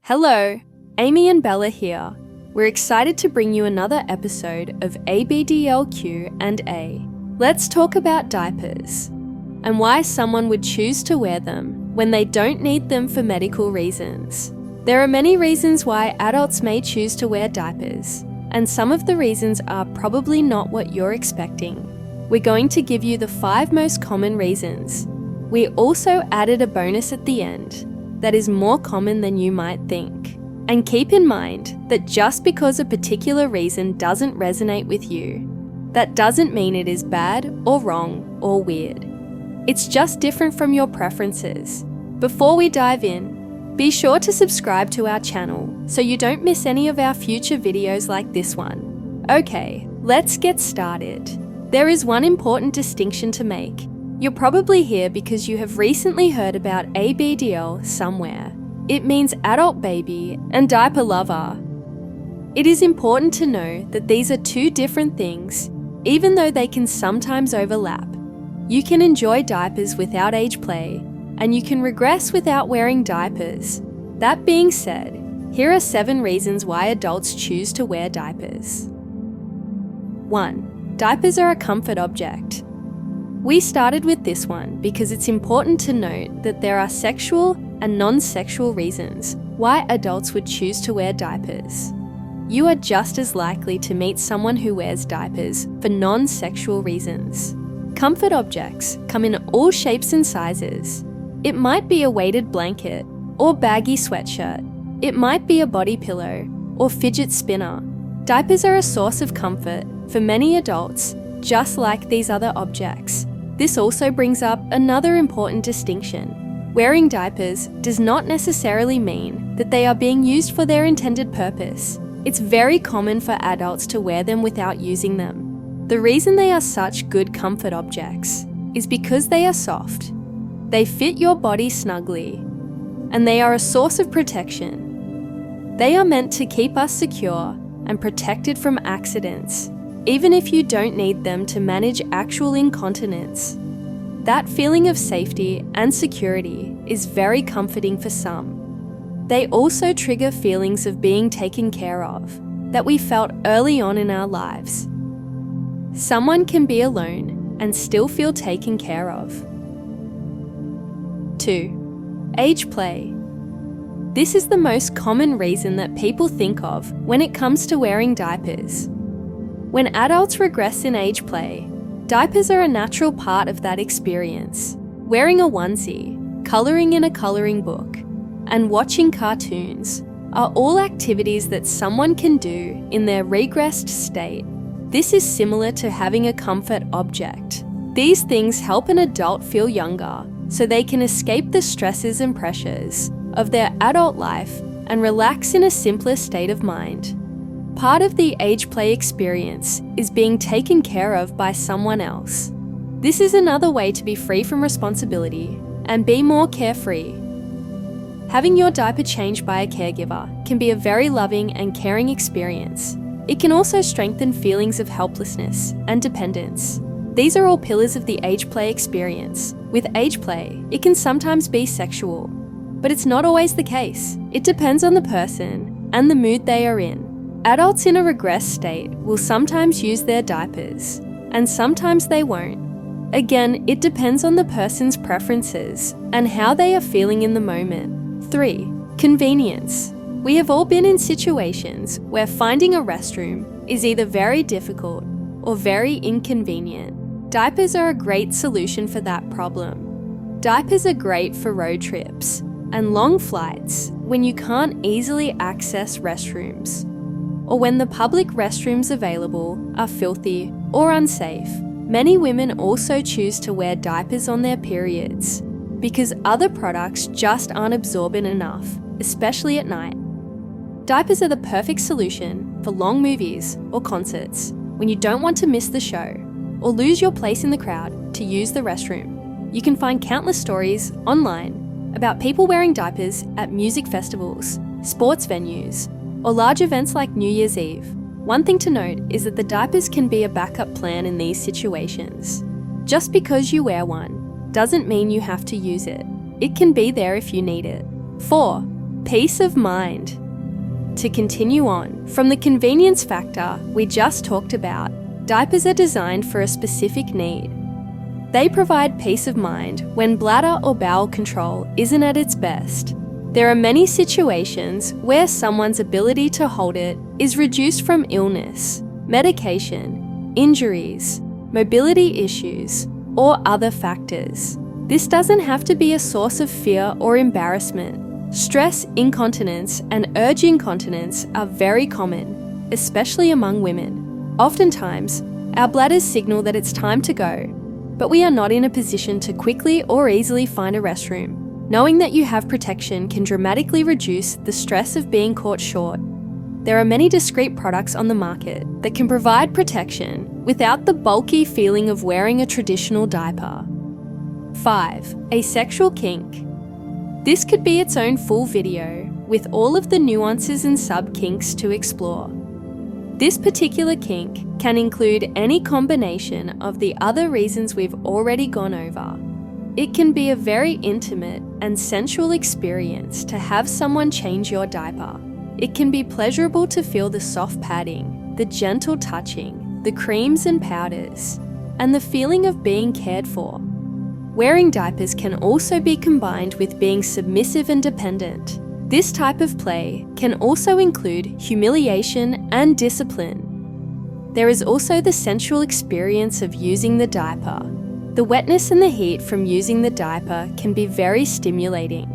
Hello, Amy and Bella here. We're excited to bring you another episode of ABDL Q&A. Let's talk about diapers and why someone would choose to wear them when they don't need them for medical reasons. There are many reasons why adults may choose to wear diapers, and some of the reasons are probably not what you're expecting. We're going to give you the 5 most common reasons. We also added a bonus at the end that is more common than you might think. And keep in mind that just because a particular reason doesn't resonate with you, that doesn't mean it is bad or wrong or weird. It's just different from your preferences. Before we dive in, be sure to subscribe to our channel so you don't miss any of our future videos like this one. Okay, let's get started. There is one important distinction to make. You're probably here because you have recently heard about ABDL somewhere. It means adult baby and diaper lover. It is important to know that these are 2 different things, even though they can sometimes overlap. You can enjoy diapers without age play, and you can regress without wearing diapers. That being said, here are 7 reasons why adults choose to wear diapers. 1. Diapers are a comfort object. We started with this one because it's important to note that there are sexual and non-sexual reasons why adults would choose to wear diapers. You are just as likely to meet someone who wears diapers for non-sexual reasons. Comfort objects come in all shapes and sizes. It might be a weighted blanket or baggy sweatshirt. It might be a body pillow or fidget spinner. Diapers are a source of comfort for many adults, just like these other objects. This also brings up another important distinction. Wearing diapers does not necessarily mean that they are being used for their intended purpose. It's very common for adults to wear them without using them. The reason they are such good comfort objects is because they are soft. They fit your body snugly, and they are a source of protection. They are meant to keep us secure and protected from accidents, even if you don't need them to manage actual incontinence. That feeling of safety and security is very comforting for some. They also trigger feelings of being taken care of that we felt early on in our lives. Someone can be alone and still feel taken care of. 2. Age play. This is the most common reason that people think of when it comes to wearing diapers. When adults regress in age play, diapers are a natural part of that experience. Wearing a onesie, colouring in a colouring book, and watching cartoons are all activities that someone can do in their regressed state. This is similar to having a comfort object. These things help an adult feel younger so they can escape the stresses and pressures of their adult life and relax in a simpler state of mind. Part of the age play experience is being taken care of by someone else. This is another way to be free from responsibility and be more carefree. Having your diaper changed by a caregiver can be a very loving and caring experience. It can also strengthen feelings of helplessness and dependence. These are all pillars of the age play experience. With age play, it can sometimes be sexual, but it's not always the case. It depends on the person and the mood they are in. Adults in a regress state will sometimes use their diapers, and sometimes they won't. Again, it depends on the person's preferences and how they are feeling in the moment. 3. Convenience. We have all been in situations where finding a restroom is either very difficult or very inconvenient. Diapers are a great solution for that problem. Diapers are great for road trips and long flights when you can't easily access restrooms, or when the public restrooms available are filthy or unsafe. Many women also choose to wear diapers on their periods because other products just aren't absorbent enough, especially at night. Diapers are the perfect solution for long movies or concerts when you don't want to miss the show or lose your place in the crowd to use the restroom. You can find countless stories online about people wearing diapers at music festivals, sports venues, or large events like New Year's Eve. One thing to note is that the diapers can be a backup plan in these situations. Just because you wear one doesn't mean you have to use it. It can be there if you need it. 4. Peace of mind. To continue on, from the convenience factor we just talked about, diapers are designed for a specific need. They provide peace of mind when bladder or bowel control isn't at its best. There are many situations where someone's ability to hold it is reduced from illness, medication, injuries, mobility issues, or other factors. This doesn't have to be a source of fear or embarrassment. Stress, incontinence, and urge incontinence are very common, especially among women. Oftentimes, our bladders signal that it's time to go, but we are not in a position to quickly or easily find a restroom. Knowing that you have protection can dramatically reduce the stress of being caught short. There are many discreet products on the market that can provide protection without the bulky feeling of wearing a traditional diaper. 5. Asexual kink. This could be its own full video with all of the nuances and sub-kinks to explore. This particular kink can include any combination of the other reasons we've already gone over. It can be a very intimate and sensual experience to have someone change your diaper. It can be pleasurable to feel the soft padding, the gentle touching, the creams and powders, and the feeling of being cared for. Wearing diapers can also be combined with being submissive and dependent. This type of play can also include humiliation and discipline. There is also the sensual experience of using the diaper. The wetness and the heat from using the diaper can be very stimulating.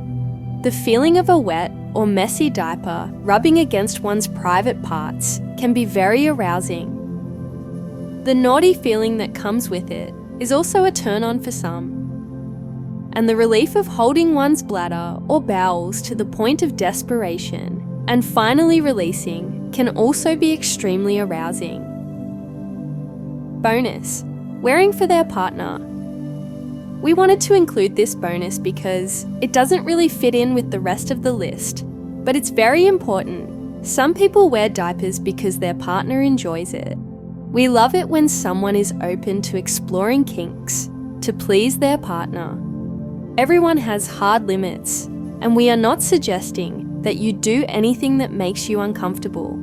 The feeling of a wet or messy diaper rubbing against one's private parts can be very arousing. The naughty feeling that comes with it is also a turn-on for some. And the relief of holding one's bladder or bowels to the point of desperation and finally releasing can also be extremely arousing. Bonus: wearing for their partner. We wanted to include this bonus because it doesn't really fit in with the rest of the list, but it's very important. Some people wear diapers because their partner enjoys it. We love it when someone is open to exploring kinks to please their partner. Everyone has hard limits, and we are not suggesting that you do anything that makes you uncomfortable.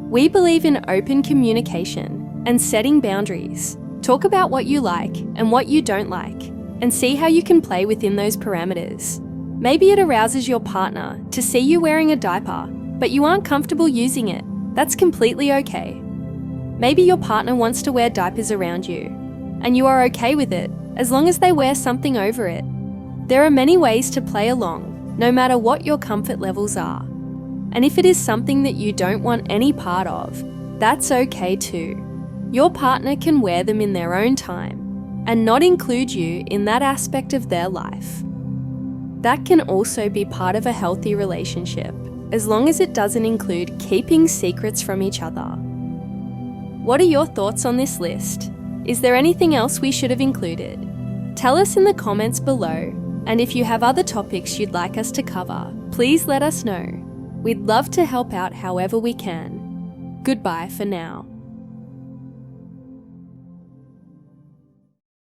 We believe in open communication and setting boundaries. Talk about what you like and what you don't like, and see how you can play within those parameters. Maybe it arouses your partner to see you wearing a diaper, but you aren't comfortable using it. That's completely okay. Maybe your partner wants to wear diapers around you, and you are okay with it as long as they wear something over it. There are many ways to play along, no matter what your comfort levels are. And if it is something that you don't want any part of, that's okay too. Your partner can wear them in their own time and not include you in that aspect of their life. That can also be part of a healthy relationship, as long as it doesn't include keeping secrets from each other. What are your thoughts on this list? Is there anything else we should have included? Tell us in the comments below. And if you have other topics you'd like us to cover, please let us know. We'd love to help out however we can. Goodbye for now.